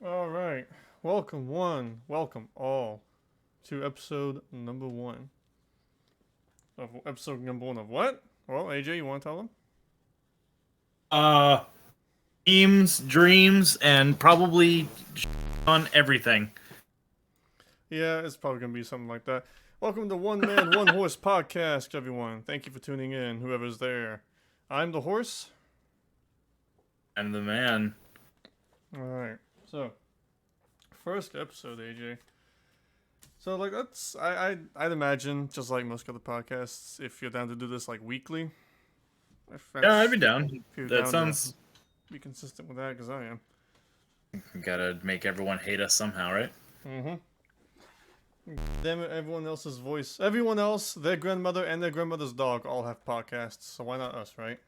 All right. Welcome all to episode number one. Episode number one of what? Well, AJ, you want to tell them? Uh, Dreams, dreams, and probably on everything. Yeah, it's probably going to be something like that. Welcome to One Man, One Horse podcast, everyone. Thank you for tuning in, whoever's there. I'm the horse. I'm the man. All right. So, first episode, AJ. So, like, I'd imagine, just like most other podcasts, if you're down to do this, like, weekly. Yeah, I'd be down. If you're That down to sounds. be consistent with that, because I am. Gotta make everyone hate us somehow, right? Mm-hmm. Damn it, everyone else's voice. Everyone else, their grandmother and their grandmother's dog all have podcasts, so why not us, right?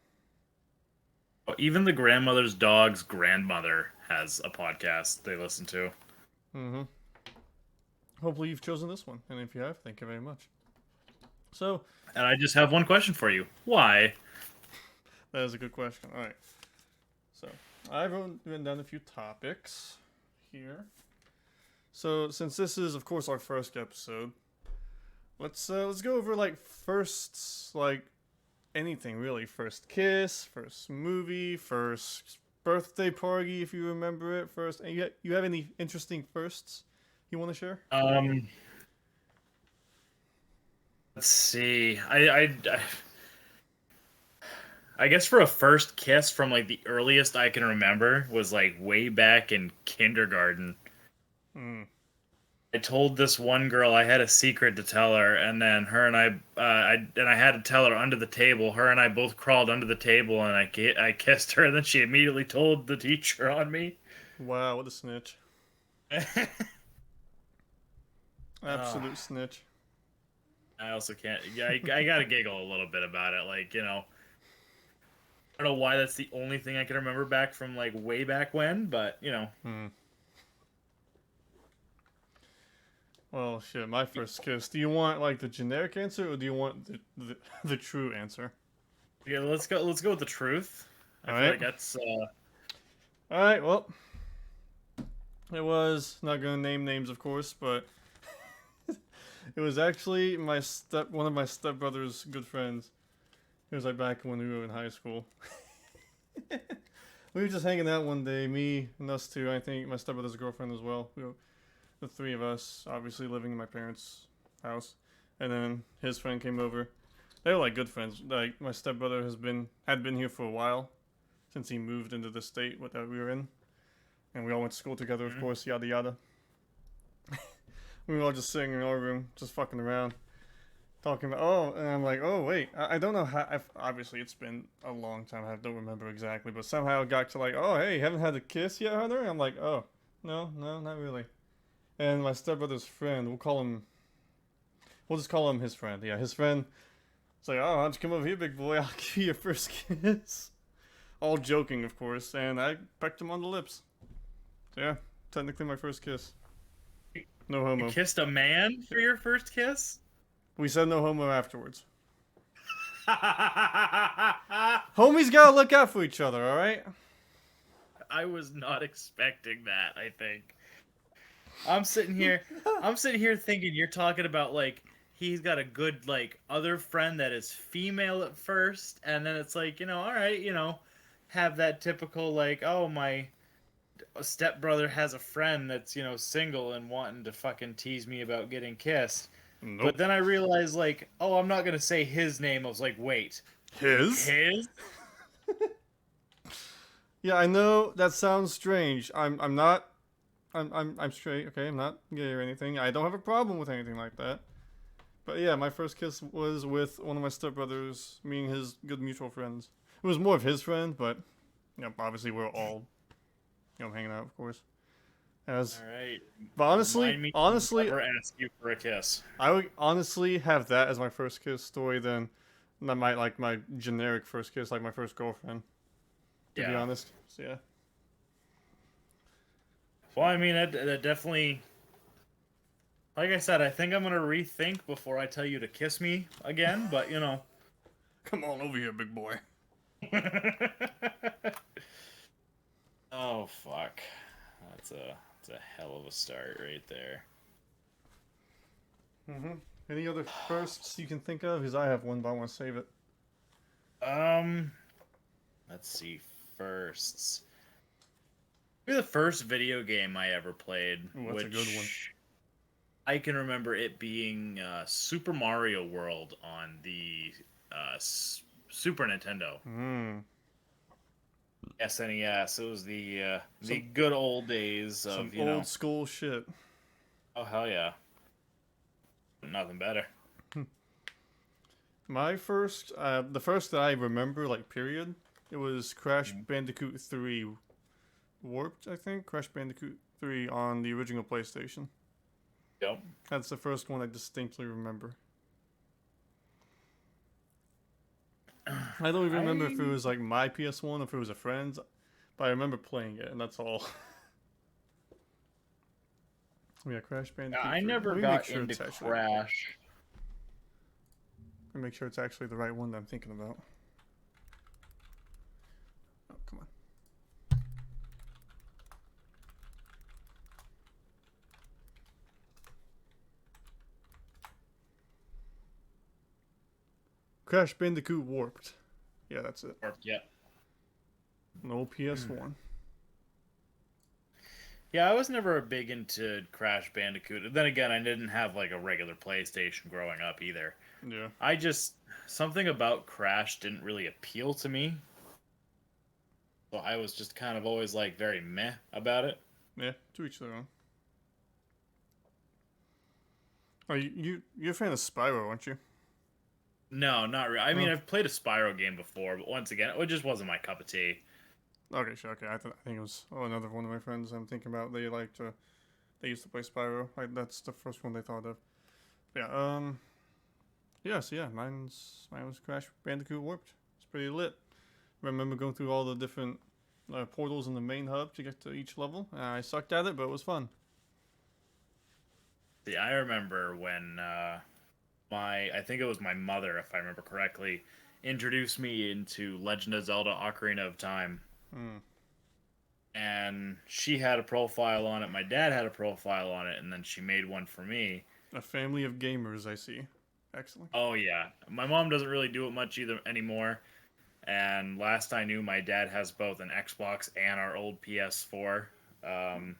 Even the grandmother's dog's grandmother has a podcast they listen to. Mm-hmm. Hopefully you've chosen this one, and if you have, thank you very much. So, And I just have one question for you. Why? that is a good question. Alright. So, I've written down a few topics here. So, since this is, of course, our first episode, let's go over, like, firsts, like, anything, really. First kiss, first movie, first birthday party, if you remember it, first... And you have any interesting firsts you want to share? Um, let's see. I guess for a first kiss from like the earliest I can remember was like way back in kindergarten. Hmm. I told this one girl I had a secret to tell her, and then her and I had to tell her under the table. Her and I both crawled under the table, and I kissed her, and then she immediately told the teacher on me. Wow, what a snitch. Ah, Absolute snitch. I also can't. Yeah, I gotta giggle a little bit about it. Like I don't know why that's the only thing I can remember back from like way back when, but Hmm. Well, shit, my first kiss. Do you want, like, the generic answer, or do you want the true answer? yeah. Let's go with the truth. I feel Alright. like that's Alright, well, it was, not gonna name names, of course, but it was actually one of my stepbrother's good friends. It was, like, back when we were in high school. We were just hanging out one day, me and us two, I think, my stepbrother's girlfriend as well. The three of us, obviously living in my parents' house, and then his friend came over. They were like good friends. Like my stepbrother had been here for a while, since he moved into the state that we were in, and we all went to school together, of Mhm. course. Yada yada. We were all just sitting in our room, just fucking around, talking about. Oh, and I'm like, oh wait, I don't know how. Obviously, it's been a long time. I don't remember exactly, but somehow it got to like, oh hey, haven't had a kiss yet, Hunter? I'm like, oh no, not really. And my stepbrother's friend, we'll just call him his friend. Yeah, his friend. It's like, oh, why don't you come over here, big boy? I'll give you your first kiss. All joking, of course, and I pecked him on the lips. So yeah, technically my first kiss. No you homo. kissed a man for your first kiss. We said no homo afterwards. I Homies gotta look out for each other, alright? was not expecting that, I think. I'm sitting here thinking you're talking about like he's got a good like other friend that is female at first, and then it's like, all right, have that typical like, oh, my stepbrother has a friend that's, single and wanting to fucking tease me about getting kissed. But Nope. then I realized like, oh, I'm not gonna say his name. I was like, wait, His? his? Yeah, I know that sounds strange. I'm not. I'm straight. Okay, I'm not gay or anything. I don't have a problem with anything like that. But yeah, my first kiss was with one of my stepbrothers, me and his good mutual friends. It was more of his friend, but obviously we're all hanging out, of course. As All right. but honestly, Remind me to honestly, never ask you for a kiss. I would honestly have that as my first kiss story than my generic first kiss, like my first girlfriend. To be Yeah. honest, so yeah. Well, I mean, that definitely. Like I said, I think I'm gonna rethink before I tell you to kiss me again. But Come on over here, big boy. Oh fuck. Let's It's a hell of a start right there. Any other firsts you can think of? Because I have one, but I want to save it. Um, let's see. Firsts. Maybe the first video game I ever played, Ooh, that's a good one. which I can remember it being Super Mario World on the Super Nintendo. Hmm. SNES. It was the Some good old days some of old school shit. oh hell yeah, nothing better. My first, the first that I remember, like period, it was Crash Bandicoot 3 Warped, I think. Crash Bandicoot 3 on the original PlayStation. Yep. That's the first one I distinctly remember. I don't even remember if it was like my PS1 or if it was a friend's, but I remember playing it, and that's all. Yeah, Crash Bandicoot I 3. never Let me make got sure into it's actually. Crash. Let me make sure it's actually the right one that I'm thinking about. Oh, come on. Crash Bandicoot Warped. Yeah, that's it. Yeah. No PS1. Yeah, I was never big into Crash Bandicoot. Then again, I didn't have like a regular PlayStation growing up either. Yeah. I just something about Crash didn't really appeal to me. So I was just kind of always like very meh about it. Yeah, to each their own. Oh, you're a fan of Spyro, aren't you? No, not really. I mean, Oh. I've played a Spyro game before, but once again, it just wasn't my cup of tea. Okay, sure. Okay, I think it was another one of my friends I'm thinking about. They used to play Spyro. Like that's the first one they thought of. Yeah. Yes. Yeah. Mine was Crash Bandicoot Warped. It's pretty lit. I remember going through all the different portals in the main hub to get to each level. I sucked at it, but it was fun. See, I remember when I think it was my mother, if I remember correctly, introduced me into Legend of Zelda: Ocarina of Time. Hmm. And she had a profile on it. My dad had a profile on it, and then she made one for me. A family of gamers, I see. Excellent. Oh yeah, my mom doesn't really do it much either anymore. And last I knew, my dad has both an Xbox and our old PS4. Um,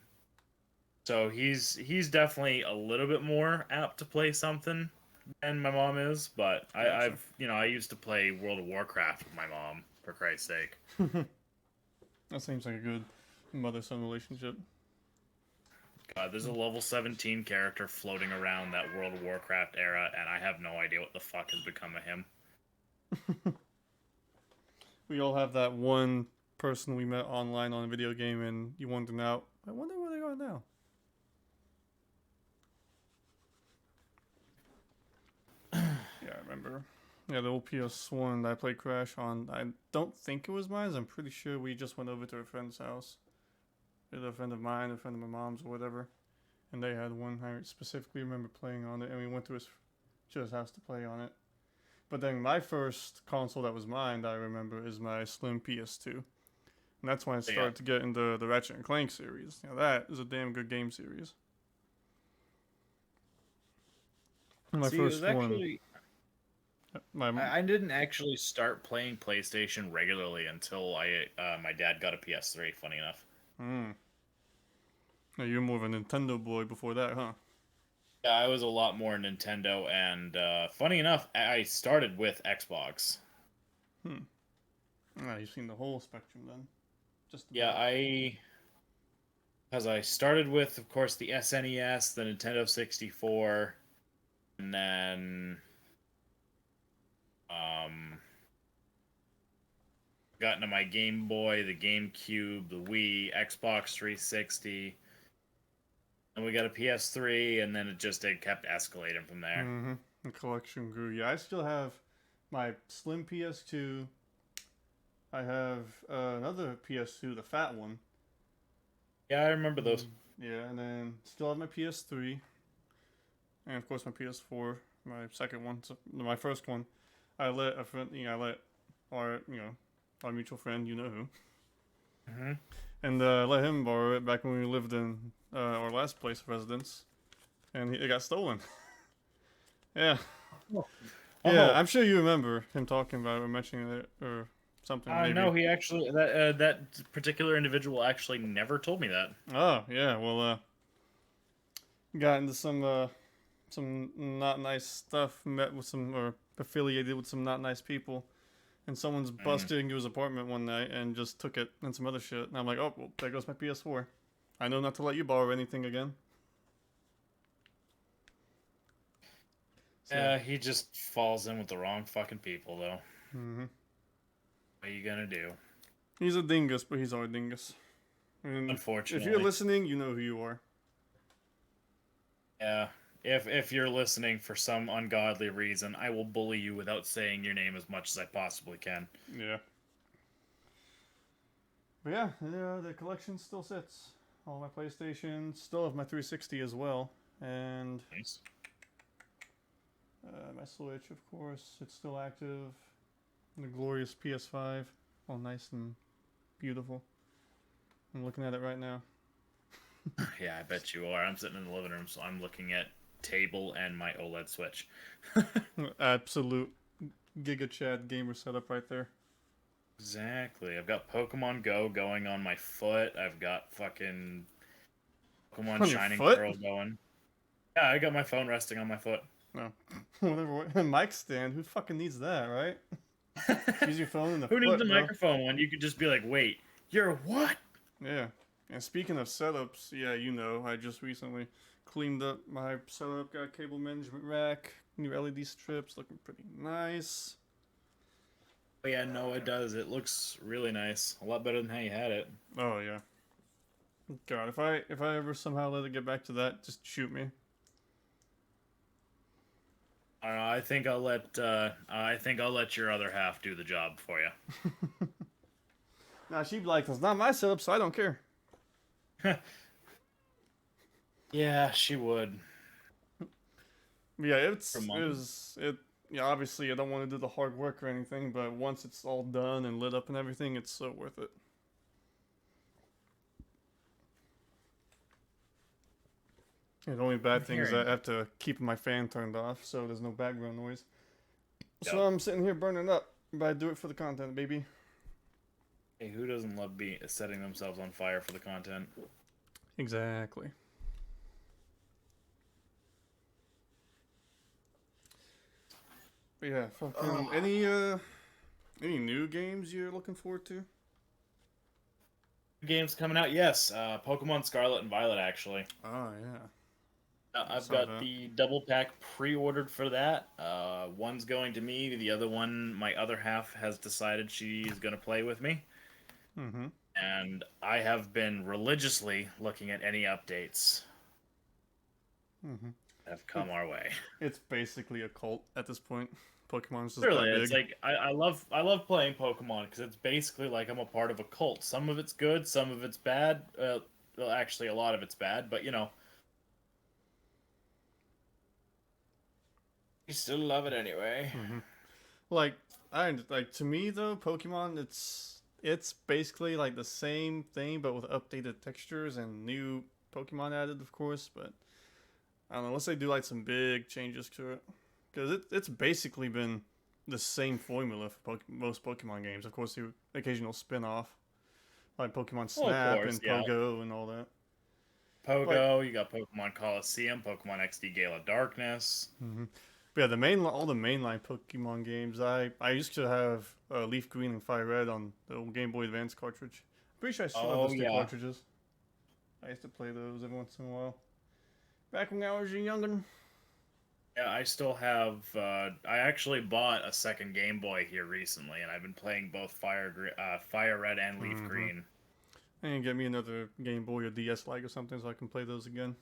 so he's definitely a little bit more apt to play something than my mom is. But Gotcha. I used to play World of Warcraft with my mom, for Christ's sake. That seems like a good mother-son relationship. God, there's a level 17 character floating around that World of Warcraft era, and I have no idea what the fuck has become of him. We all have that one person we met online on a video game, and you wonder now. I wonder where they are now. Yeah, I remember. Yeah, the old PS1 that I played Crash on. I don't think it was mine. I'm pretty sure we just went over to a friend's house. Either a friend of mine, a friend of my mom's, or whatever. And they had one. I specifically remember playing on it, and we went to his house to play on it. But then my first console that was mine that I remember is my Slim PS2. And that's when I started to get into the Ratchet and Clank series. Now that is a damn good game series. My first one. I didn't actually start playing PlayStation regularly until my dad got a PS3. Funny enough. Hmm. Now you're more of a Nintendo boy before that, huh? Yeah, I was a lot more Nintendo, and funny enough, I started with Xbox. Hmm. You've seen the whole spectrum then. Just Yeah, about. because I started with, of course, the SNES, the Nintendo 64, and then got into my Game Boy, the GameCube, the Wii, Xbox 360, and we got a PS3, and then it kept escalating from there. Mm-hmm. The collection grew. Yeah, I still have my Slim PS2. I have another PS2, the fat one. Yeah, I remember those. Yeah, and then still have my PS3, and of course my PS4, my second one. So my first one, I let a friend, I let our mutual friend, you know who, Mm-hmm. and let him borrow it back when we lived in our last place of residence, and it got stolen. Yeah, Oh, yeah. oh, I'm sure you remember him talking about it or mentioning it or something I maybe. know he actually that particular individual actually never told me that. Oh yeah, well got into some not nice stuff, met with some or affiliated with some not nice people, and someone's Mm. busted into his apartment one night and just took it and some other shit. And I'm like, oh, well, there goes my PS4. I know not to let you borrow anything again. So, He just falls in with the wrong fucking people, though. hmm What are you gonna do? he's a dingus, but he's our dingus. And if you're Unfortunately, listening, you know who you are. yeah. If you're listening for some ungodly reason, I will bully you without saying your name as much as I possibly can. Yeah. But yeah, the collection still sits. All my PlayStation, still have my 360 as well, and Nice. my Switch, of course, it's still active. The glorious PS5, all nice and beautiful. I'm looking at it right now. Yeah, I bet you are. I'm sitting in the living room, so I'm looking at table and my OLED Switch. Absolute Giga Chad gamer setup right there. Exactly. I've got Pokemon Go going on my foot. I've got fucking Pokemon On your Shining foot? Pearl going. Yeah, I got my phone resting on my foot. No. Whatever. Mic stand. Who fucking needs that, right? Use your phone in the Who needs a foot, bro. microphone when you could just be like, wait, you're what? Yeah. And speaking of setups, yeah, you know, I just recently cleaned up my setup, got a cable management rack, new LED strips, looking pretty nice. Oh, yeah, no, it does. It looks really nice. A lot better than how you had it. Oh yeah. God, if I ever somehow let it get back to that, just shoot me. I don't know. I think I'll let your other half do the job for you. Nah, she'd be like, "It's not my setup, so I don't care." Yeah, she would. Yeah, For it money. was it. Yeah, obviously I don't want to do the hard work or anything, but once it's all done and lit up and everything, it's so worth it. Yeah, the only I'm bad thing is hearing I you. have to keep my fan turned off so there's no background noise. So Yep. I'm sitting here burning up, but I do it for the content, baby. Hey, who doesn't love setting themselves on fire for the content? Exactly. But yeah, fucking Oh. any new games you're looking forward to? Games coming out? Yes, Pokemon Scarlet and Violet actually. Oh yeah, I I've saw got that. the double pack pre-ordered for that. One's going to me. The other one, my other half has decided she's going to play with me. Mm-hmm. And I have been religiously looking at any updates Mm-hmm. that have come It's our way. it's basically a cult at this point. Pokemon's just Literally, that it's big. like I love playing Pokemon because it's basically like I'm a part of a cult. Some of it's good, some of it's bad. Well, actually, a lot of it's bad, but you still love it anyway. Mm-hmm. Like like to me though, Pokemon it's basically like the same thing but with updated textures and new Pokemon added, of course. But I don't know, unless they do like some big changes to it, because it's basically been the same formula for most Pokemon games. Of course, the occasional spin off like Pokemon Well, of Snap course, and yeah. Pogo and all that. Like, Pogo, you got Pokemon Coliseum, Pokemon XD Gala Darkness. mm-hmm. But yeah, all the mainline Pokemon games. I used to have Leaf Green and Fire Red on the old Game Boy Advance cartridge. Pretty sure I still have Oh those two yeah, cartridges. I used to play those every once in a while. Back when I was younger. yeah. I still have. I actually bought a second Game Boy here recently, and I've been playing both Fire Red and Leaf Mm-hmm. Green. And get me another Game Boy or DS Lite or something so I can play those again.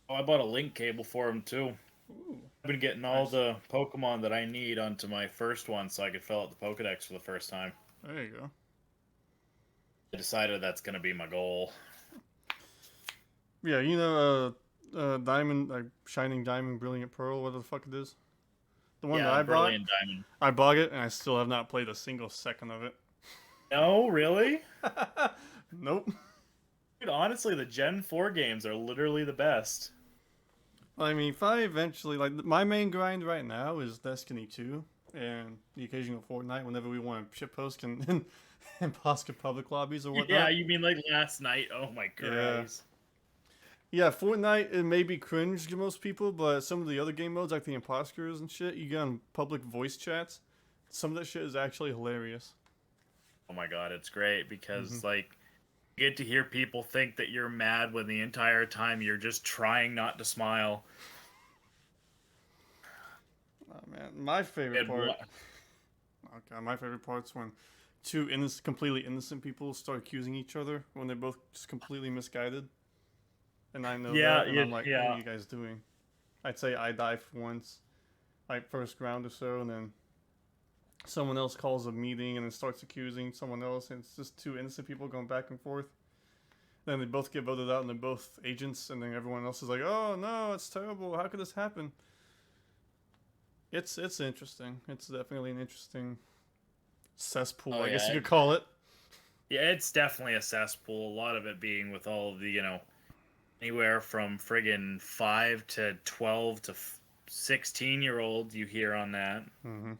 Oh, I bought a link cable for them too. Ooh, I've been getting all nice. the Pokemon that I need onto my first one, so I could fill out the Pokedex for the first time. There you go. I decided that's gonna be my goal. Yeah, Diamond, like Shining Diamond, Brilliant Pearl, whatever the fuck it is. The one that Yeah, I bought, Brilliant Diamond. I bought it and I still have not played a single second of it. No, really? Nope. Dude, honestly, the Gen 4 games are literally the best. I mean, if I eventually like my main grind right now is Destiny 2 and the occasional Fortnite whenever we want to shitpost and Posca public lobbies or Yeah, whatnot. you mean like last night? Oh my Yeah. Christ. Yeah, Fortnite it may be cringe to most people, but some of the other game modes like the imposters and shit, you get on public voice chats. Some of that shit is actually hilarious. Oh my God, it's great Hmm. because like you get to hear people think that you're mad when the entire time you're just trying not to smile. Oh man, my favorite And part. what? Okay, my favorite part's when two completely innocent people start accusing each other when they're both just completely misguided. And I know Yeah, that, and yeah, I'm like, what are yeah. you guys doing? I'd say I die for once, like first round or so, and then someone else calls a meeting and then starts accusing someone else, and it's just two innocent people going back and forth. Then they both get voted out, and they're both agents, and then everyone else is like, "Oh no, it's terrible! How could this happen?" It's interesting. It's definitely an interesting cesspool, Oh I guess you yeah, could call it. yeah. It's definitely a cesspool. A lot of it being with all of the anywhere from friggin' 5 to 12 to 16-year-olds you hear on that. Hmm.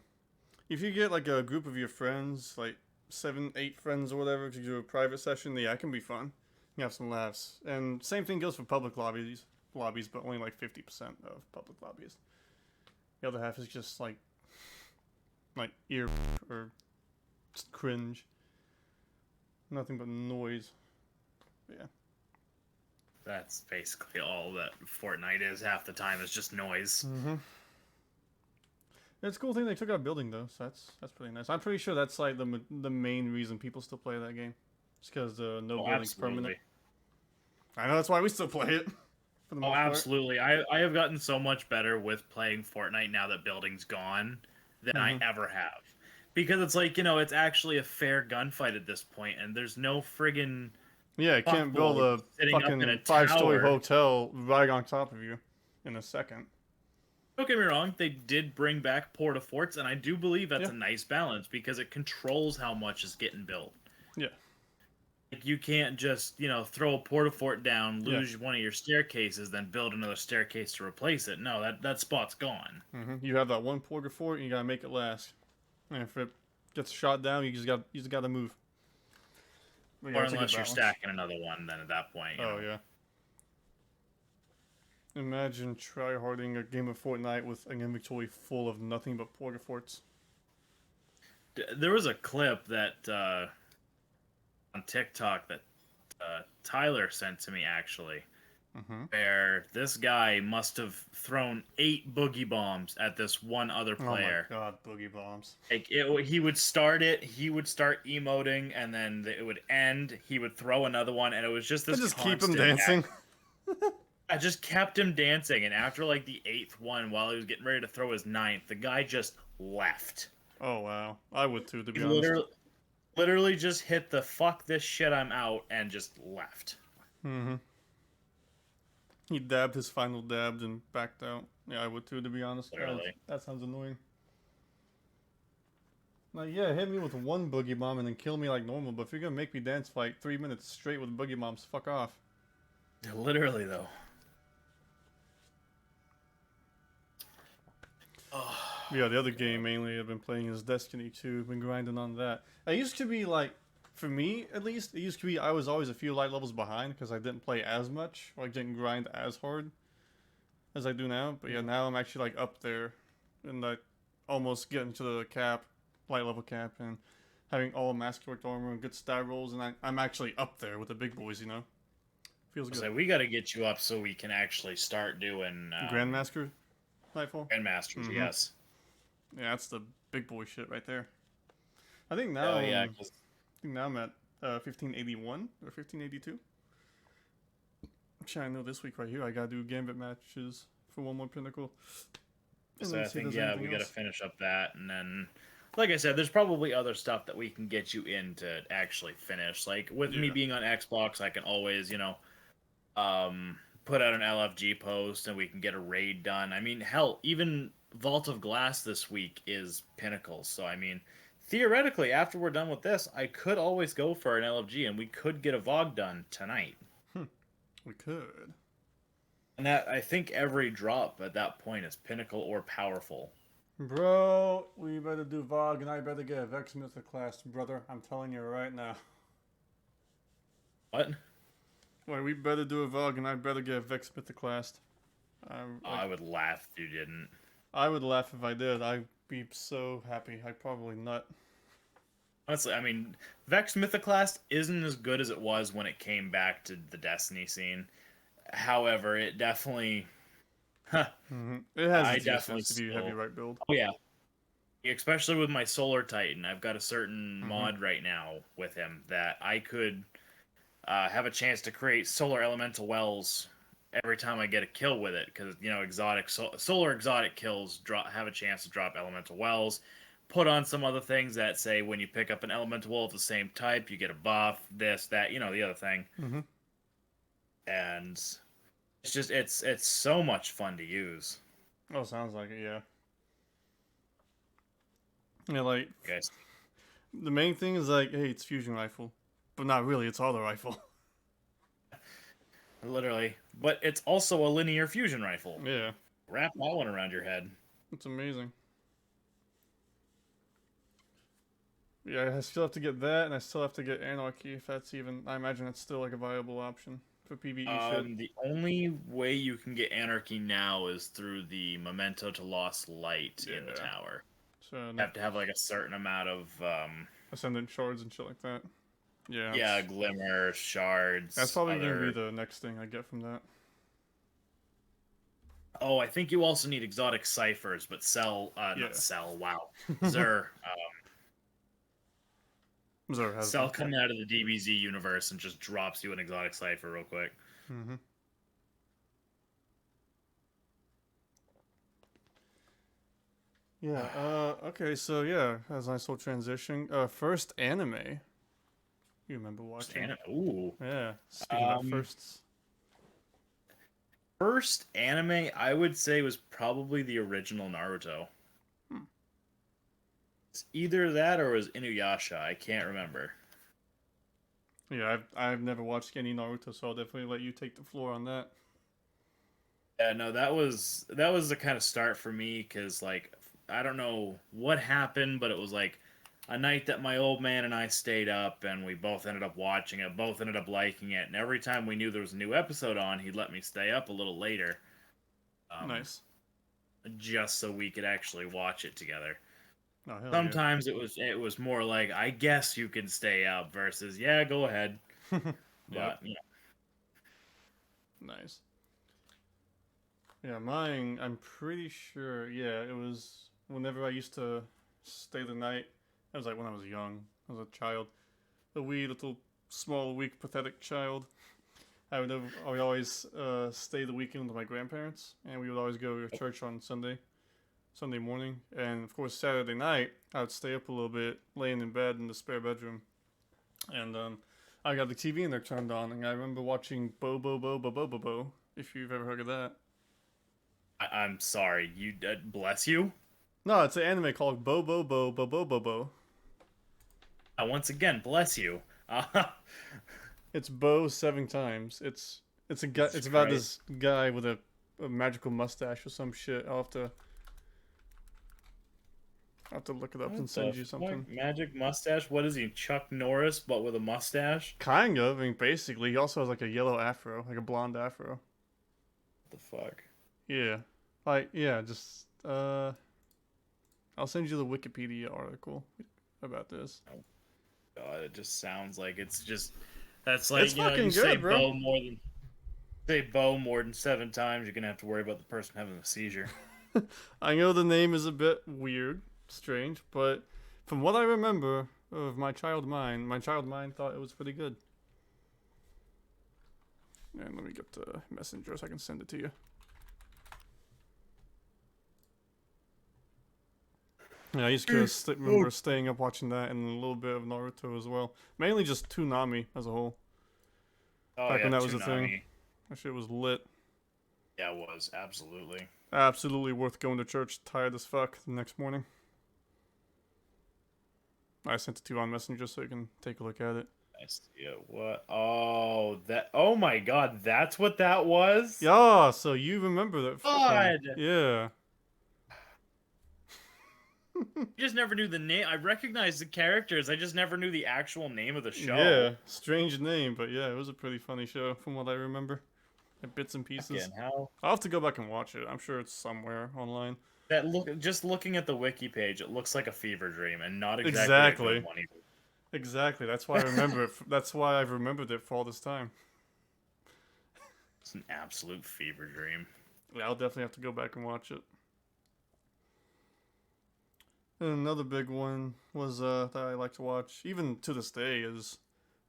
If you get like a group of your friends, like 7, 8 friends or whatever, to do a private session, yeah, it can be fun. You have some laughs, and same thing goes for public lobbies, but only like 50% of public lobbies. The other half is just like ear or just cringe, nothing but noise. But yeah. That's basically all that Fortnite is half the time. It's just noise. Mm-hmm. It's a cool thing they took out building though, so that's pretty nice. I'm pretty sure that's like the main reason people still play that game, just because no Oh, building's permanent. absolutely. I know that's why we still play it for the Oh, most part. absolutely. I have gotten so much better with playing Fortnite now that building's gone than I Mm-hmm. ever have. Because it's like, it's actually a fair gunfight at this point, and there's no friggin' Yeah, it can't build fuckboy a sitting up in a fucking 5-story tower. hotel right on top of you in a second. Don't get me wrong, they did bring back Porta Forts, and I do believe that's Yeah, a nice balance because it controls how much is getting built. yeah, Like you can't just, throw a Porta Fort down, yeah. lose one of your staircases, then build another staircase to replace it. No, that spot's gone. You have that one porter fort, and you gotta make it last. And if it gets shot down, you just gotta move. But yeah, Or it's a good unless you're balance. stacking another one, then at that point, Oh yeah. Imagine tryharding a game of Fortnite with an inventory full of nothing but porter forts. There was a clip that on TikTok that Tyler sent to me actually, Mm-hmm. where this guy must have thrown 8 boogie bombs at this one other Oh my player. god, boogie bombs. Like he would start it, he would start emoting, and then it would end. He would throw another one, and it was just And this just keep him constant. dancing. I just kept him dancing, and after like the 8th one, while he was getting ready to throw his 9th, the guy just left. Oh wow, I would too, to He be honest. literally just hit the "fuck this shit, I'm out" and just left. Mm-hmm. He dabbed his final dabs and backed out. Yeah, I would too, to be honest. Literally. That sounds annoying. Like, yeah, hit me with one boogie bomb and then kill me like normal, but if you're gonna make me dance for like 3 minutes straight with boogie bombs, fuck off. Literally though. Oh, Yeah, the other game mainly I've been playing is Destiny 2. Been grinding on that. I used to be like, for me at least, it used to be I was always a few light levels behind because I didn't play as much, or I didn't grind as hard as I do now. But yeah, now I'm actually like up there, and like almost getting to the cap, light level cap, and having all masculine armor and good stat rolls, and I'm actually up there with the big boys. Feels good. so we got to get you up so we can actually start doing Grandmaster Nightfall. Grandmasters. Mm-hmm. Yes. Yeah, that's the big boy shit right there. I think Oh now yeah. I think now I'm at 1581 or 1582. Actually, I know this week right here I gotta do gambit matches for one more pinnacle. And So then I see if think there's we anything got to else. finish up that, and then, like I said, there's probably other stuff that we can get you in to actually finish. Like with me Yeah. being on Xbox, I can always, put out an LFG post, and we can get a raid done. I mean, hell, even Vault of Glass this week is Pinnacle. So I mean, theoretically, after we're done with this, I could always go for an LFG, and we could get a VOG done tonight. We could. And that I think every drop at that point is pinnacle or powerful. Bro, we better do VOG and I better get a Vex Mythoclast, brother. I'm telling you right now. What? Wait, we better do a VOG and I better get a Vex Mythoclast. I would laugh if you didn't. I would laugh if I did. I'd be so happy. I'd probably nut. Honestly, I mean, Vex Mythoclast isn't as good as it was when it came back to the Destiny scene. However, it definitely... It has I its definitely uses if you have your right build. Oh, yeah. Especially with my Solar Titan. I've got a certain mod right now with him that I could have a chance to create solar elemental wells every time I get a kill with it, because solar exotic kills have a chance to drop elemental wells. Put on some other things that say when you pick up an elemental well of the same type, you get a buff. This, that, the other thing. And it's just it's so much fun to use. Oh, sounds like it. Yeah. Yeah, like Guys, the main thing is like, hey, it's fusion rifle, but not really. It's auto rifle. literally, but it's also a linear fusion rifle. Yeah. Wrap that one around your head. It's amazing. Yeah, I still have to get that, and I still have to get Anarchy, if that's even... I imagine that's still, like, a viable option for PvE shit. The only way you can get Anarchy now is through the Memento to Lost Light in the tower. So, You have to have, like, a certain amount of... Ascendant shards and shit like that. Yeah. Yeah, Glimmer, shards... That's probably going to be the next thing I get from that. Oh, I think you also need exotic ciphers, but not Cell, wow. Xur... Cell coming out of the DBZ universe and just drops you an exotic cipher real quick. Yeah, okay, so yeah, as a nice little transition. First anime. You remember watching? Ooh. Yeah, speaking about firsts. First anime, I would say, was probably the original Naruto. It's either that or it was Inuyasha. I can't remember. Yeah, I've never watched any Naruto, so I'll definitely let you take the floor on that. Yeah, no, that was the kind of start for me, because, like, I don't know what happened, but it was like a night that my old man and I stayed up, and we both ended up watching it, both ended up liking it, and every time we knew there was a new episode on, he'd let me stay up a little later. Nice. Just so we could actually watch it together. Oh, Sometimes it was more like, I guess you can stay up, versus, yeah, go ahead. But, Nice. Yeah, mine, I'm pretty sure, yeah, it was whenever I used to stay the night. It was like when I was young, I was a child. A wee little, small, weak, pathetic child. I would always stay the weekend with my grandparents, and we would always go to church on Sunday morning, and of course Saturday night I would stay up a little bit, laying in bed in the spare bedroom, and I got the TV in there turned on, and I remember watching Bo Bo Bo Bo Bo Bo Bo. If you've ever heard of that. I'm sorry, you bless you. No, it's an anime called Bo Bo Bo Bo Bo Bo Bo. Once again, bless you. It's Bo 7 times. It's a guy. It's about this guy with a magical mustache or some shit. I'll have to look it up and send you something. Magic mustache? What is he, Chuck Norris, but with a mustache? Kind of. I mean, basically, he also has like a yellow afro, like a blonde afro. What the fuck? Yeah. Just, I'll send you the Wikipedia article about this. Oh, God, it just sounds like it's just... That's like, it's fucking you good, say bro. Bo more than 7 times, you're gonna have to worry about the person having a seizure. I know the name is a bit weird, strange, but from what I remember of my child mind thought it was pretty good. And let me get the messenger so I can send it to you. Yeah, I used to remember staying up watching that and a little bit of Naruto as well. Mainly just Toonami as a whole. Oh, Back yeah, when that was a Toonami. thing. That shit was lit. Yeah, it was, absolutely. Absolutely worth going to church tired as fuck the next morning. I sent it to you on Messenger so you can take a look at it. I see it. What? Oh, that. Oh my God, that's what that was. Yeah, so you remember that from God, yeah. I just never knew the name. I recognized the characters. I just never knew the actual name of the show. Yeah, strange name, but yeah, it was a pretty funny show from what I remember. Bits and pieces. Fucking hell. I'll have to go back and watch it. I'm sure it's somewhere online. That look. Just looking at the wiki page, it looks like a fever dream, and not exactly a good Exactly. one Exactly. That's why I remember it. That's why I've remembered it for all this time. It's an absolute fever dream. Yeah, I'll definitely have to go back and watch it. And another big one was that I like to watch, even to this day, is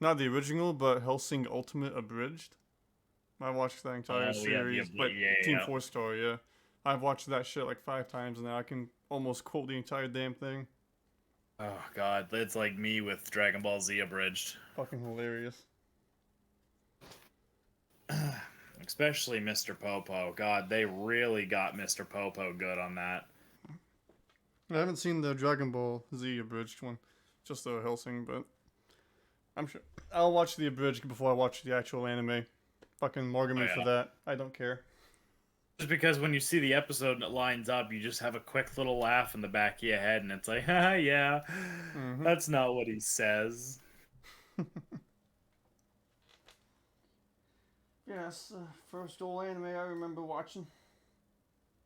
not the original, but Hellsing Ultimate Abridged. I watched that entire Oh yeah, series, but yeah, Team yeah. 4 Star, yeah. I've watched that shit like 5 times now. I can almost quote the entire damn thing. Oh God, it's like me with Dragon Ball Z abridged. Fucking hilarious. Especially Mr. Popo. God, they really got Mr. Popo good on that. I haven't seen the Dragon Ball Z abridged one, just the Hellsing, but I'm sure I'll watch the abridged before I watch the actual anime. Fucking market Oh me for yeah. that. I don't care. Just because when you see the episode and it lines up, you just have a quick little laugh in the back of your head, and it's like, ah, yeah, Mm-hmm. that's not what he says. Yes, first old anime I remember watching.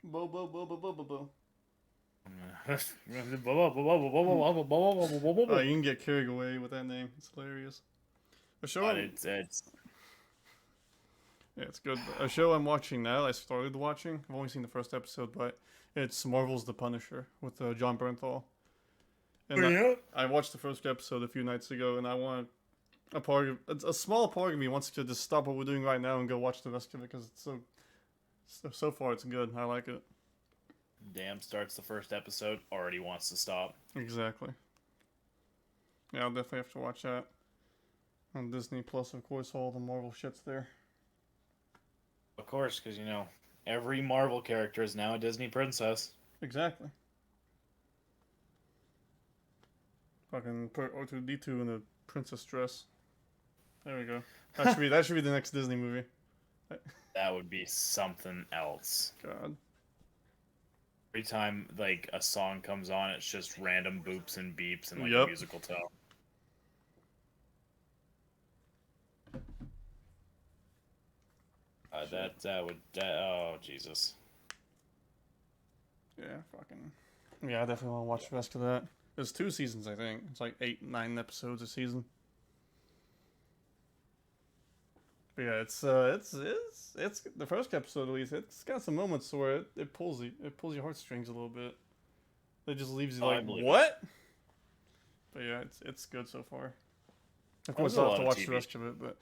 Bo bo bo bo bo bo bo. You can get carried away with that name. It's hilarious. A show. But it's Yeah, it's good. A show I'm watching now. I started watching. I've only seen the first episode, but it's Marvel's The Punisher with John Bernthal. And yeah. I watched the first episode a few nights ago, and I want a small part of me wants to just stop what we're doing right now and go watch the rest of it because it's so far it's good. I like it. Damn starts the first episode, already wants to stop. Exactly. Yeah, I'll definitely have to watch that on Disney Plus. Of course, all the Marvel shit's there. Of course, because every Marvel character is now a Disney princess. Exactly. Fucking put R2D2 in a princess dress. There we go. That should be the next Disney movie. That would be something else. God. Every time like a song comes on, it's just random boops and beeps and like Yep. a musical tone. Oh Jesus. Yeah, fucking. Yeah, I definitely want to watch the rest of that. There's 2 seasons, I think. It's like 8, 9 episodes a season. But yeah, it's the first episode at least. It's got some moments where it pulls your heartstrings a little bit. It just leaves you Oh, I like, believe what? But yeah, it's good so far. Of course, There's a I'll have lot to of watch TV. the rest of it, but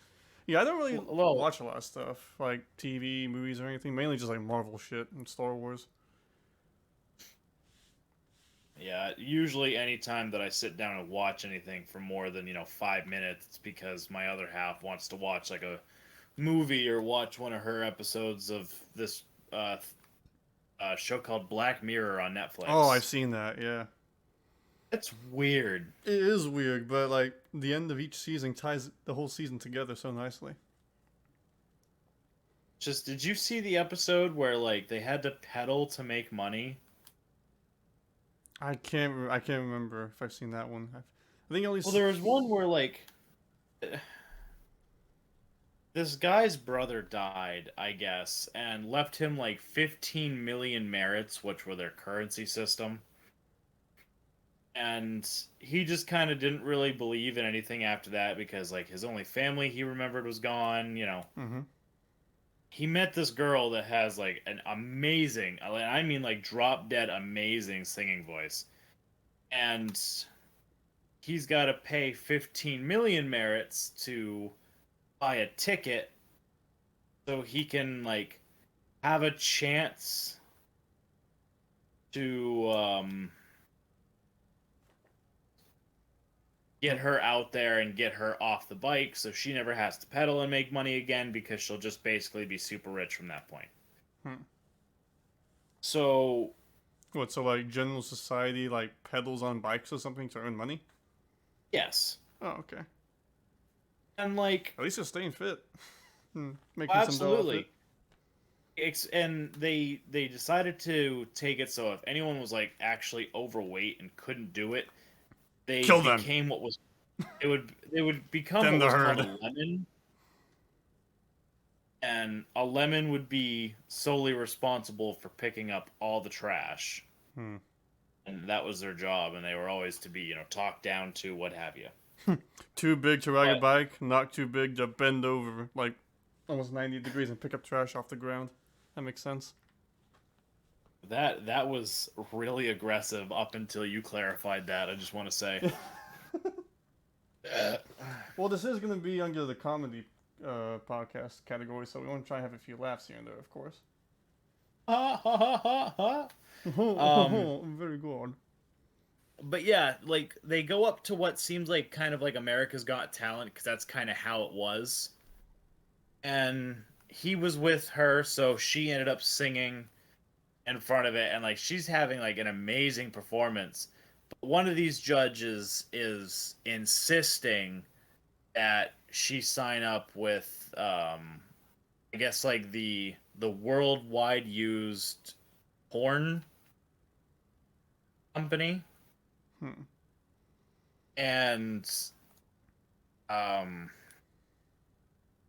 yeah, I don't really Well, watch a lot of stuff like TV, movies, or anything. Mainly just like Marvel shit and Star Wars. yeah, usually anytime that I sit down and watch anything for more than 5 minutes, it's because my other half wants to watch like a movie or watch one of her episodes of this show called Black Mirror on Netflix. Oh, I've seen that. Yeah. It's weird. It is weird, but like the end of each season ties the whole season together so nicely. Just did you see the episode where like they had to pedal to make money? I can't remember if I've seen that one. I think at least. Well, there was one where like this guy's brother died, I guess, and left him like 15 million merits, which were their currency system. And he just kind of didn't really believe in anything after that because like his only family he remembered was gone, Mm-hmm. He met this girl that has like an amazing, I mean like drop dead amazing singing voice. And he's got to pay 15 million merits to buy a ticket so he can like have a chance to get her out there and get her off the bike so she never has to pedal and make money again because she'll just basically be super rich from that point. Hmm. So What? So like general society like pedals on bikes or something to earn money? Yes. Oh, okay. And like, At least you're staying fit. Making some dough off it. absolutely. And they decided to take it so if anyone was like actually overweight and couldn't do it, they Kill them. became what was they would become Then what the was called herd. a lemon, and a lemon would be solely responsible for picking up all the trash, Hmm. and that was their job, and they were always to be talked down to, what have you. Too big to ride a But bike, not too big to bend over like almost 90 degrees and pick up trash off the ground. That makes sense. that was really aggressive up until you clarified that. I just want to say. Well, this is going to be under the comedy podcast category, so we want to try and have a few laughs here and there, of course. um Very good. but yeah, like they go up to what seems like kind of like America's Got Talent, because that's kind of how it was. And he was with her, so she ended up singing in front of it, and like she's having like an amazing performance. But one of these judges is insisting that she sign up with I guess like the worldwide used porn company. Hmm. And um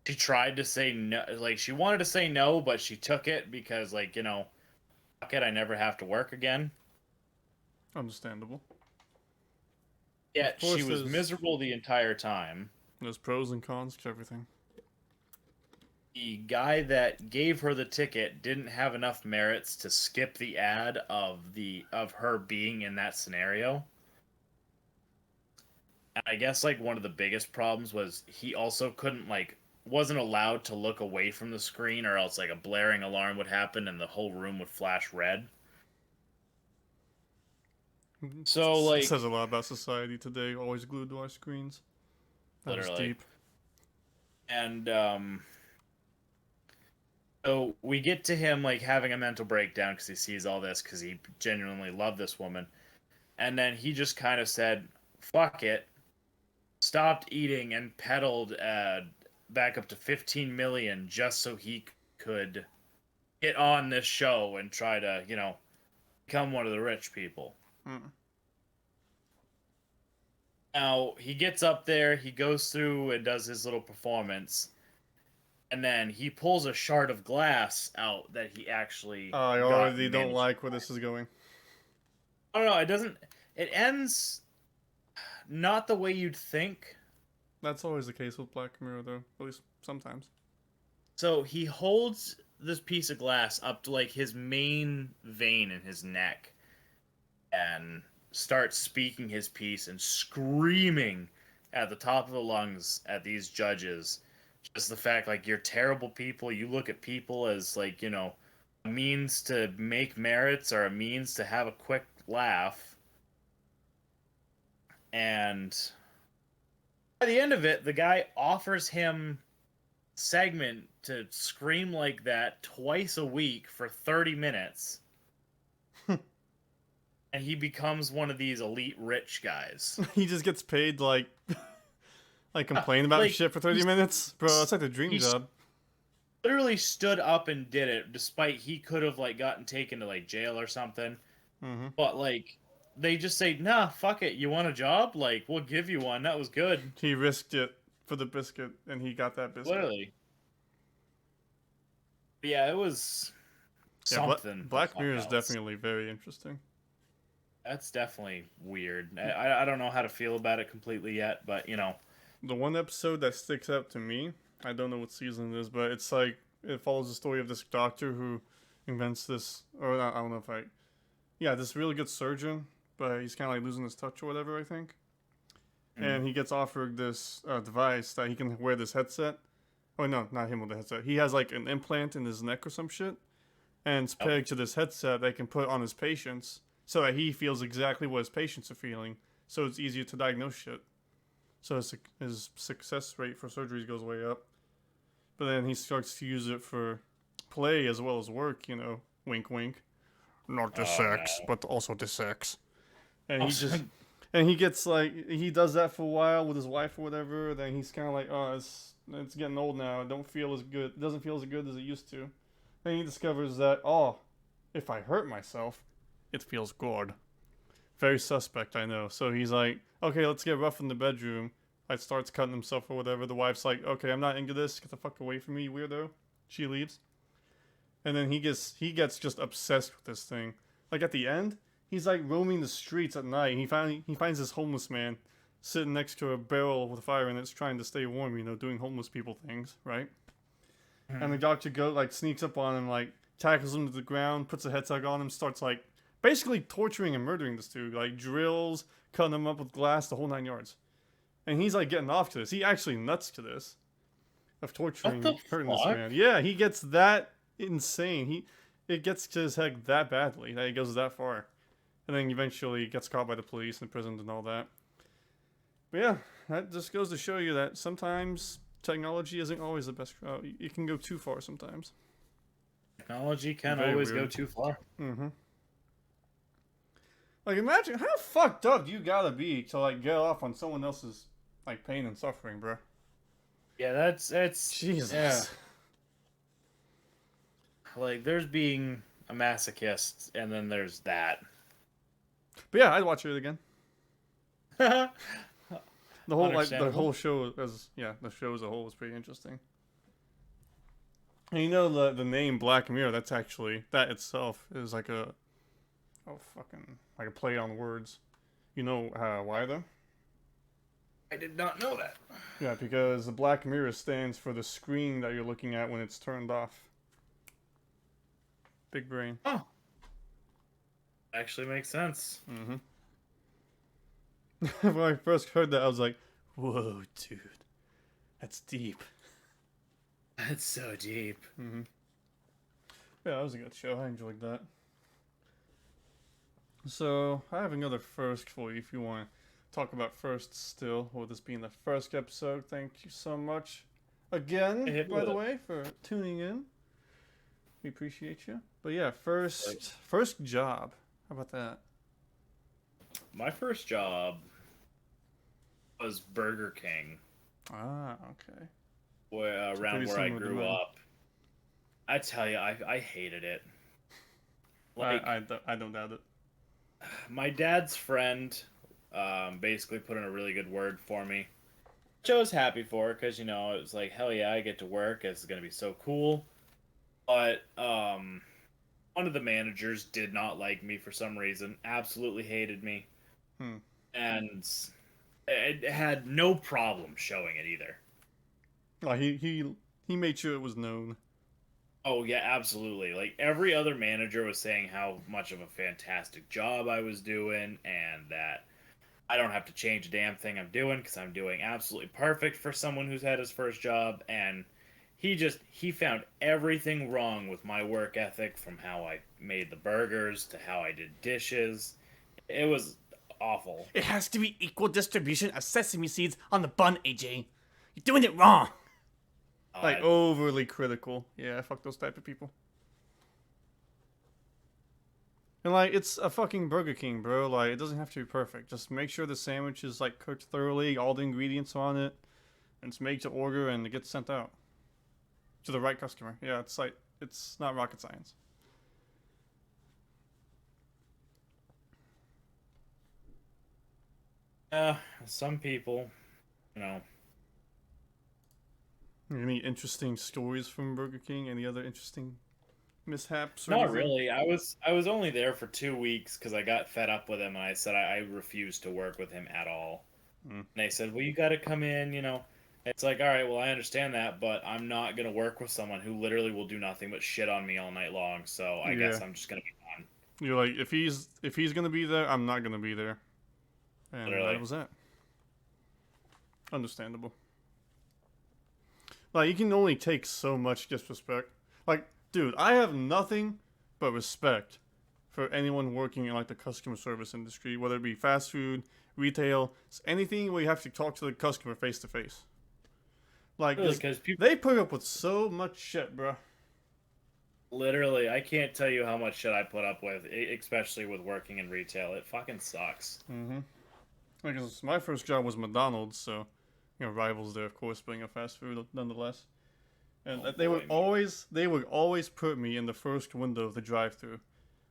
she tried to say no, like she wanted to say no, but she took it because, like, fuck it, I never have to work again. Understandable. Of Yet she course, was miserable the entire time. there's pros and cons to everything. The guy that gave her the ticket didn't have enough merits to skip the ad of her being in that scenario. And I guess like one of the biggest problems was he also couldn't, like, wasn't allowed to look away from the screen, or else like a blaring alarm would happen and the whole room would flash red. So It says a like lot about society today, always glued to our screens. That was literally. deep. And so we get to him like having a mental breakdown because he sees all this, because he genuinely loved this woman. And then he just kind of said, fuck it, stopped eating, and pedaled back up to 15 million just so he could get on this show and try to, become one of the rich people. Hmm. Now, he gets up there, he goes through and does his little performance, and then he pulls a shard of glass out that he actually I got already and don't managed. like where this is going. I don't know, it doesn't. It ends not the way you'd think. That's always the case with Black Mirror, though. At least sometimes. So he holds this piece of glass up to like his main vein in his neck and starts speaking his piece and screaming at the top of the lungs at these judges. Just the fact, like, you're terrible people. You look at people as, like, a means to make merits or a means to have a quick laugh. And by the end of it, the guy offers him segment to scream like that twice a week for 30 minutes. And he becomes one of these elite rich guys. He just gets paid to, like complain about Like, shit for 30 minutes? Bro, that's like the dream he job. literally stood up and did it, despite he could have like gotten taken to like jail or something. Mm-hmm. But like they just say, nah, fuck it, you want a job, like we'll give you one, that was good. He risked it for the biscuit, and he got that biscuit. Literally. Yeah, it was Yeah, something. Black Mirror is definitely very interesting. That's definitely weird. I don't know how to feel about it completely yet, but The one episode that sticks out to me, I don't know what season it is, but it's like it follows the story of this doctor who invents this, or I don't know if yeah, this really good surgeon, but he's kind of like losing his touch or whatever, I think. And he gets offered this device that he can wear this headset. Oh no, not him with the headset. He has like an implant in his neck or some shit, and it's pegged to this headset that he can put on his patients, so that he feels exactly what his patients are feeling. So it's easier to diagnose shit. So his success rate for surgeries goes way up. But then he starts to use it for play as well as work. Wink, wink. Not the sex, no. but also the sex. And he just And he gets like he does that for a while with his wife or whatever. Then he's kind of like, oh, it's getting old now. I don't feel as good. It doesn't feel as good as it used to. Then he discovers that, oh, if I hurt myself, it feels good. Very suspect, I know. So he's like, okay, let's get rough in the bedroom. Like starts cutting himself or whatever. The wife's like, okay, I'm not into this. Get the fuck away from me, you weirdo. She leaves. And then he gets just obsessed with this thing. Like at the end, he's like roaming the streets at night. He finds this homeless man sitting next to a barrel with a fire in it's trying to stay warm, doing homeless people things, right? And the doctor like sneaks up on him, like tackles him to the ground, puts a head tug on him, starts like basically torturing and murdering this dude, like drills, cutting him up with glass, the whole 9 yards. And he's like getting off to this. He actually nuts to this of What torturing, the hurting this fuck? man. Yeah, he gets that insane. It gets to his head that badly that he goes that far, and then eventually gets caught by the police and imprisoned and all that. But yeah, that just goes to show you that sometimes technology isn't always the best route. It can go too far sometimes. Technology can Very always weird. go too far. Mm-hmm. Like imagine how fucked up you gotta be to like get off on someone else's like pain and suffering, bro. Yeah, that's Jesus. yeah. Like there's being a masochist, and then there's that. But yeah, I'd watch it again. The whole the Understandable. whole show the show as a whole was pretty interesting. And the name Black Mirror, that's actually that itself is like a like a play on words. You know why though? I did not know that. Yeah, because the Black Mirror stands for the screen that you're looking at when it's turned off. Big brain. Oh, actually makes sense. Mm-hmm. When I first heard that, I was like, "Whoa, dude, that's deep." That's so deep. Mm-hmm. Yeah, that was a good show. I enjoyed that. So I have another first for you if you want to talk about firsts still, with this being the first episode. Thank you so much again, Hey, by the look. way, for tuning in. We appreciate you. But yeah, first job. How about that? My first job was Burger King, Ah, okay. So around pretty where I similar to grew mine. up. I tell you, I hated it. Like I don't doubt it. my dad's friend, basically put in a really good word for me. Which I was happy for, because it was like, hell yeah, I get to work. It's gonna be so cool. But one of the managers did not like me for some reason. Absolutely hated me, Hmm. and it had no problem showing it either. Oh, he made sure it was known. Oh yeah, absolutely. Like every other manager was saying how much of a fantastic job I was doing, and that I don't have to change a damn thing I'm doing because I'm doing absolutely perfect for someone who's had his first job. And he found everything wrong with my work ethic, from how I made the burgers to how I did dishes. It was awful. It has to be equal distribution of sesame seeds on the bun, AJ. You're doing it wrong. Like Uh, overly critical. Yeah, fuck those type of people. And like it's a fucking Burger King, bro. Like it doesn't have to be perfect. Just make sure the sandwich is like cooked thoroughly, all the ingredients on it, and it's made to order and it gets sent out to the right customer. Yeah, it's not rocket science. some people, you know, Any interesting stories from Burger King? Any other interesting mishaps or not anything? really. I was only there for 2 weeks because I got fed up with him, and I said I refused to work with him at all. Mm. And they said, "Well, you got to come in." It's like, all right, well, I understand that, but I'm not gonna work with someone who literally will do nothing but shit on me all night long. So I guess Yeah. I'm just gonna be gone. You're like, if he's gonna be there, I'm not gonna be there. And Literally. that was that. Understandable. Like you can only take so much disrespect. Like, dude, I have nothing but respect for anyone working in like the customer service industry, whether it be fast food, retail, anything where you have to talk to the customer face to face. Like, Really, 'cause because people, they put up with so much shit, bro. literally, I can't tell you how much shit I put up with, especially with working in retail. It fucking sucks. Mm-hmm. Because my first job was McDonald's, so rivals there, of course, being a fast food nonetheless. And Oh they boy, would always put me in the first window of the drive-through,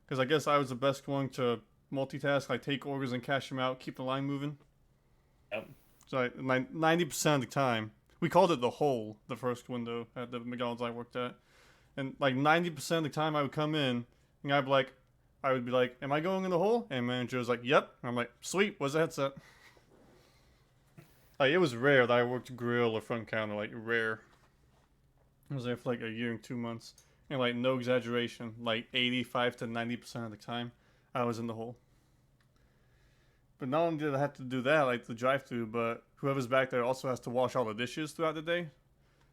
because I guess I was the best one to multitask, like take orders and cash them out, keep the line moving. Yep. So 90% of the time, we called it the hole, the first window at the McDonald's I worked at, and like 90% of the time I would come in and I would be like, "Am I going in the hole?" And manager was like, "Yep." And I'm like, "Sweet, where's the headset?" Like it was rare that I worked grill or front counter, like rare. I was there for like a year and 2 months, and like no exaggeration, like 85 to 90% of the time, I was in the hole. But not only did I have to do that, like the drive-through, but whoever's back there also has to wash all the dishes throughout the day.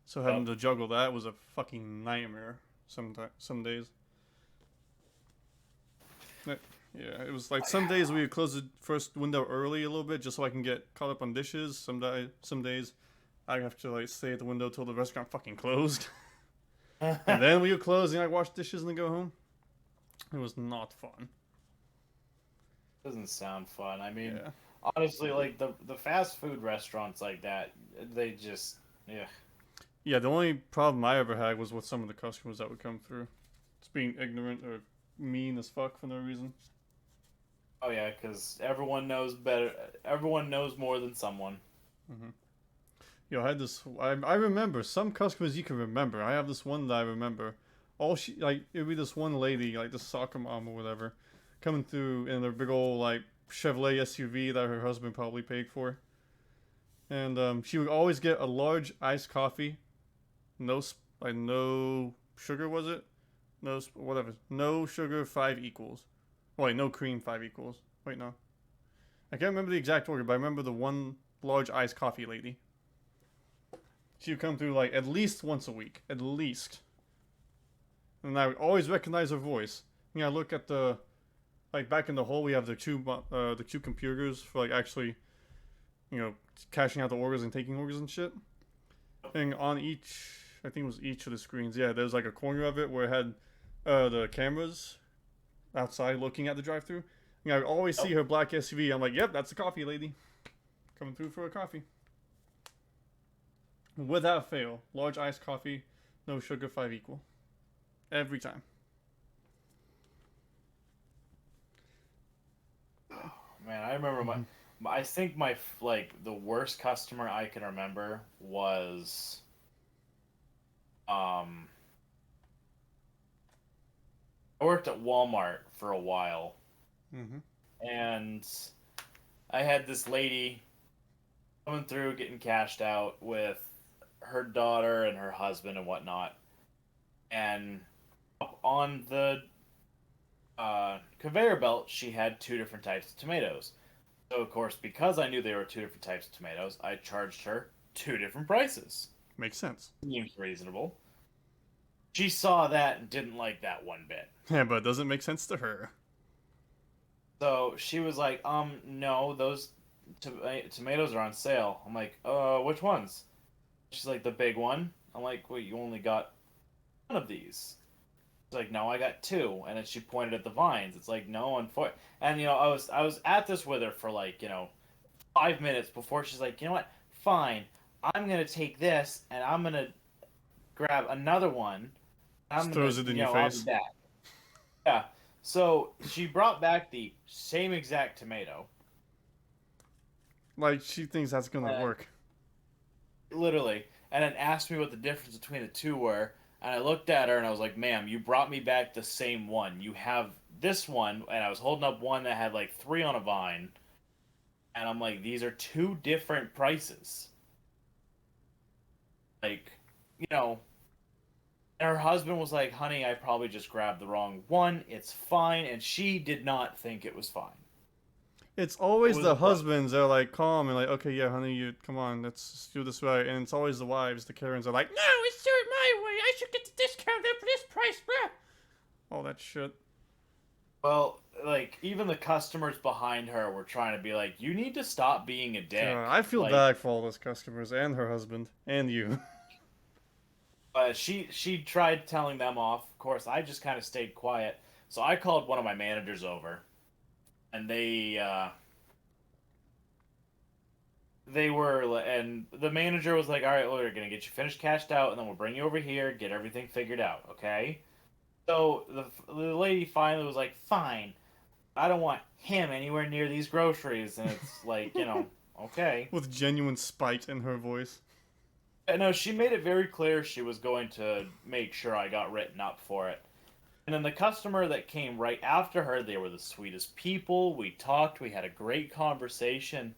So having Yep. to juggle that was a fucking nightmare. Some days. Yeah, it was like some days we would close the first window early a little bit just so I can get caught up on dishes. Some days I have to like stay at the window till the restaurant fucking closed, and then we would close and I wash dishes and then go home. It was not fun. Doesn't sound fun. I mean, Yeah. honestly, like the fast food restaurants like that, they just yeah. Yeah, the only problem I ever had was with some of the customers that would come through. Just being ignorant or mean as fuck for no reason. Oh yeah, because everyone knows better. Everyone knows more than someone. Hmm. Yo, I had this. I remember some customers you can remember. I have this one that I remember. All she like it'd be this one lady, like this soccer mom or whatever, coming through in a big old like Chevrolet SUV that her husband probably paid for, and she would always get a large iced coffee, no sugar was it? Whatever, no sugar 5 equals. Wait, no cream 5 equals. Wait, no, I can't remember the exact order, but I remember the one large iced coffee lady. She would come through like at least once a week, at least. And I would always recognize her voice. I look at the like back in the hole we have the two computers for like actually cashing out the orders and taking orders and shit. And on each, I think it was each of the screens, yeah, there's like a corner of it where it had the cameras outside looking at the drive-through. I would always see her black SUV. I'm like, yep, that's the coffee lady coming through for a coffee. Without fail, large iced coffee, no sugar, 5 equal. Every time. Man, I remember I think my like the worst customer I can remember was um I worked at Walmart for a while, Mm-hmm. and I had this lady coming through getting cashed out with her daughter and her husband and whatnot, and up on the conveyor belt she had two different types of tomatoes. So of course, because I knew they were two different types of tomatoes, I charged her two different prices. Makes sense. Seems reasonable. She saw that and didn't like that one bit. Yeah, but it doesn't make sense to her. So she was like, no, those tomatoes are on sale. I'm like, which ones? She's like, the big one. I'm like, wait, you only got one of these. She's like, no, I got two. And then she pointed at the vines. It's like, no, unfortunately. And I was at this with her for like 5 minutes before she's like, you know what? Fine, I'm gonna take this and I'm gonna grab another one. Just throws it in your I'll face. be back. Yeah. So she brought back the same exact tomato. Like, she thinks that's gonna work. Literally, and then asked me what the difference between the two were, and I looked at her and I was like, "Ma'am, you brought me back the same one. You have this one," and I was holding up one that had like three on a vine, and I'm like, "These are two different prices." Like, you know, and her husband was like, "Honey, I probably just grabbed the wrong one. It's fine," and she did not think it was fine. It's always It was the a husbands that are like calm and like, okay, yeah, honey, you come on, let's just do this right. And it's always the wives, the Karens, are like, no, let's do it my way. I should get the discount at this price, bruh. All that shit. Well, like even the customers behind her were trying to be like, "You need to stop being a dick." I feel Like, bad for all those customers and her husband and you. But she tried telling them off. Of course, I just kind of stayed quiet. So I called one of my managers over, and and the manager was like, all right, well, we're gonna get you finished, cashed out, and then we'll bring you over here, get everything figured out, okay? So the lady finally was like, fine, I don't want him anywhere near these groceries, and it's like, okay. With genuine spite in her voice. And no, she made it very clear she was going to make sure I got written up for it. And then the customer that came right after her, they were the sweetest people. We talked, we had a great conversation.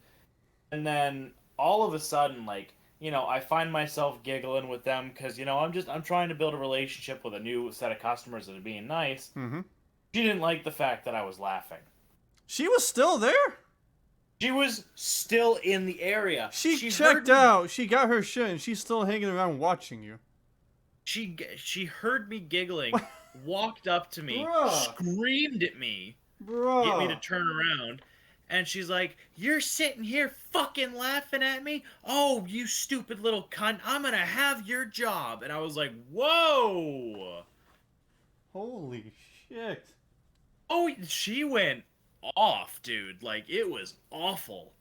And then all of a sudden, like, I find myself giggling with them because, I'm trying to build a relationship with a new set of customers that are being nice. Mm-hmm. She didn't like the fact that I was laughing. She was still there? She was still in the area. She checked out. She got her shit, and she's still hanging around watching you. She heard me giggling, walked up to me, Bruh. screamed at me, Bro. get me to turn around, and she's like, "You're sitting here fucking laughing at me? Oh, you stupid little cunt! I'm gonna have your job." And I was like, "Whoa!" Holy shit. Oh, she went off, dude. Like, it was awful.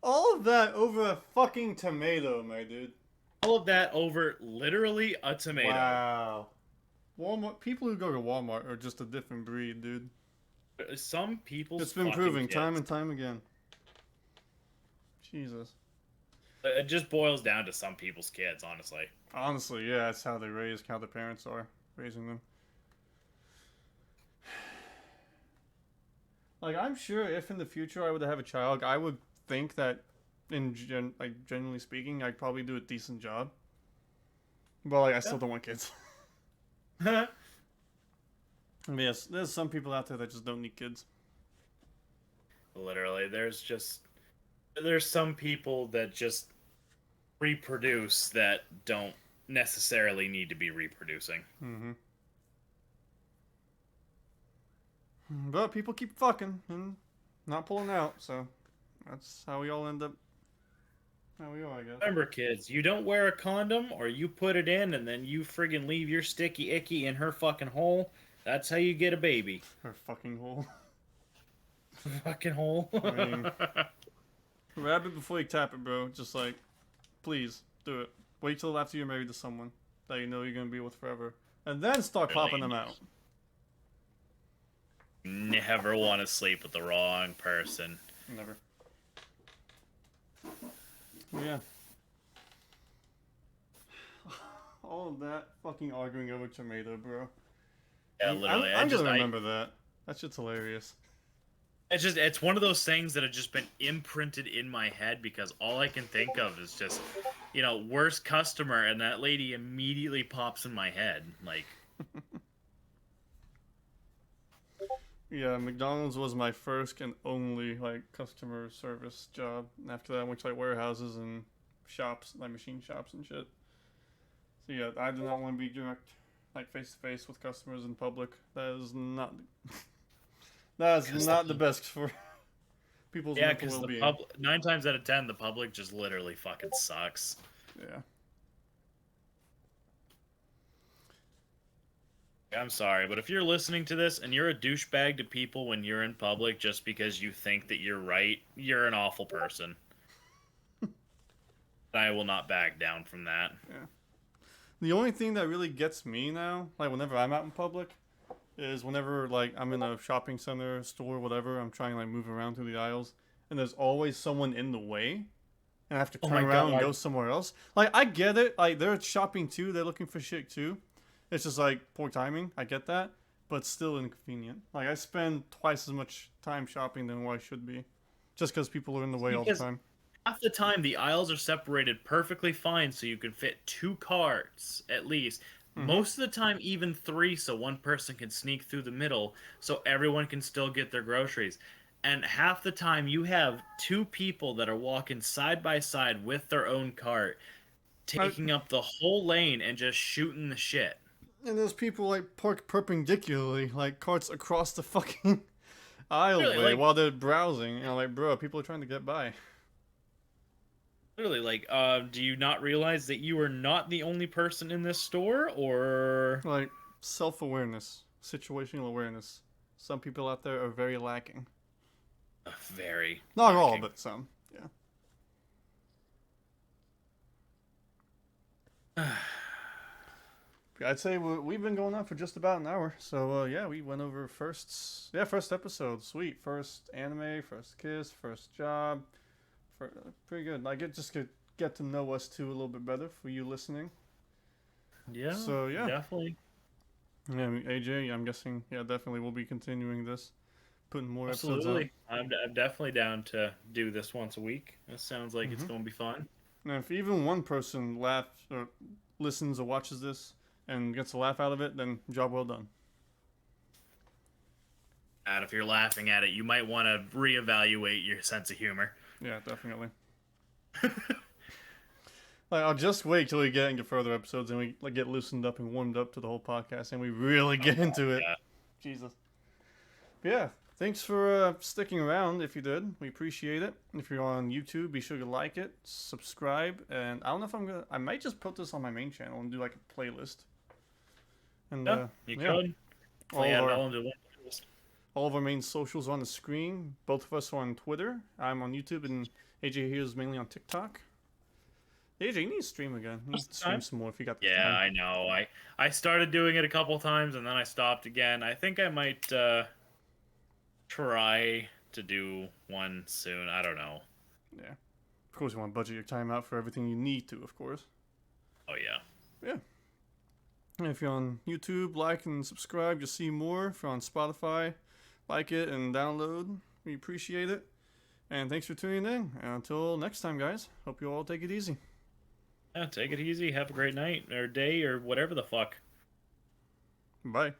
All of that over a fucking tomato, my dude. All of that over literally a tomato. Wow. Walmart. People who go to Walmart are just a different breed, dude. Some people's It's been fucking proven kids. time and time again. Jesus. It just boils down to some people's kids, honestly. Honestly, yeah, that's how they raise, how the parents are raising them. Like, I'm sure if in the future I would have a child, I would think that, generally speaking, I'd probably do a decent job. But like, I still don't want kids. I mean, yes, there's some people out there that just don't need kids. Literally, there's some people that just reproduce that don't necessarily need to be reproducing. Mm-hmm. But people keep fucking and not pulling out, so that's how we all end up. How we are, I guess. Remember, kids, you don't wear a condom, or you put it in, and then you friggin' leave your sticky icky in her fucking hole. That's how you get a baby. Her fucking hole. Fucking hole. I mean, grab it before you tap it, bro. Just like, please do it. Wait till after you're married to someone that you know you're gonna be with forever, and then start popping them out. Never want to sleep with the wrong person. Never. Yeah. All of that fucking arguing over tomato, bro. Yeah, literally. I'm gonna remember that. That shit's hilarious. It's one of those things that have just been imprinted in my head because all I can think of is just, worst customer, and that lady immediately pops in my head. Like, Yeah, McDonald's was my first and only customer service job. And after that, I went to warehouses and shops, machine shops and shit. So yeah, I do not want to be direct, face to face with customers in public. That is not. That is not the best for people's mental well-being. 9 times out of 10, the public just literally fucking sucks. Yeah. I'm sorry, but if you're listening to this and you're a douchebag to people when you're in public just because you think that you're right, you're an awful person. I will not back down from that. Yeah. The only thing that really gets me now, whenever I'm out in public, is whenever I'm in a shopping center, store, whatever, I'm trying to move around through the aisles, and there's always someone in the way, and I have to turn around and go somewhere else. I get it. They're shopping too. They're looking for shit too. It's just poor timing. I get that, but it's still inconvenient. I spend twice as much time shopping than what I should be, just because people are in the way all the time. Half the time, the aisles are separated perfectly fine, so you can fit 2 carts at least. Mm-hmm. Most of the time, even 3, so one person can sneak through the middle, so everyone can still get their groceries. And half the time, you have 2 people that are walking side by side with their own cart, taking up the whole lane and just shooting the shit. And there's people parked perpendicularly, carts across the fucking aisleway while they're browsing. Bro, people are trying to get by. Literally, do you not realize that you are not the only person in this store, or self-awareness, situational awareness. Some people out there are very lacking. Very. Not all, lacking. but some. Yeah. I'd say we've been going on for just about an hour. So yeah, we went over first episode. Sweet. First anime, first kiss, first job. Pretty good. Like it just could get to know us two a little bit better for you listening. Yeah. So yeah. Definitely. Yeah, I mean, AJ, I'm guessing, yeah, definitely we'll be continuing this, putting more episodes out. Absolutely. I'm definitely down to do this once a week. This sounds like it's going to be fun. And if even one person laughs or listens or watches this and gets a laugh out of it, then job well done. And if you're laughing at it, you might want to reevaluate your sense of humor. Yeah, definitely. Like, I'll just wait till we get into further episodes and we like get loosened up and warmed up to the whole podcast and we really get into it. Yeah. Jesus. But yeah, thanks for sticking around if you did. We appreciate it. If you're on YouTube, be sure to like it, subscribe, and I don't know if I might just put this on my main channel and do like a playlist. And Yeah, you could. All Yeah, of our- that one to list. All of our main socials are on the screen. Both of us are on Twitter. I'm on YouTube, and AJ here is mainly on TikTok. AJ, you need to stream again. You need to stream some more if you got the Yeah, time. I know. I started doing it a couple times and then I stopped again. I think I might try to do one soon. I don't know. Yeah. Of course, you want to budget your time out for everything you need to, of course. Oh yeah. Yeah. And if you're on YouTube, like and subscribe to see more. If you're on Spotify, like it and download. We appreciate it. And thanks for tuning in. And until next time, guys, hope you all take it easy. Yeah, take it easy. Have a great night or day or whatever the fuck. Bye.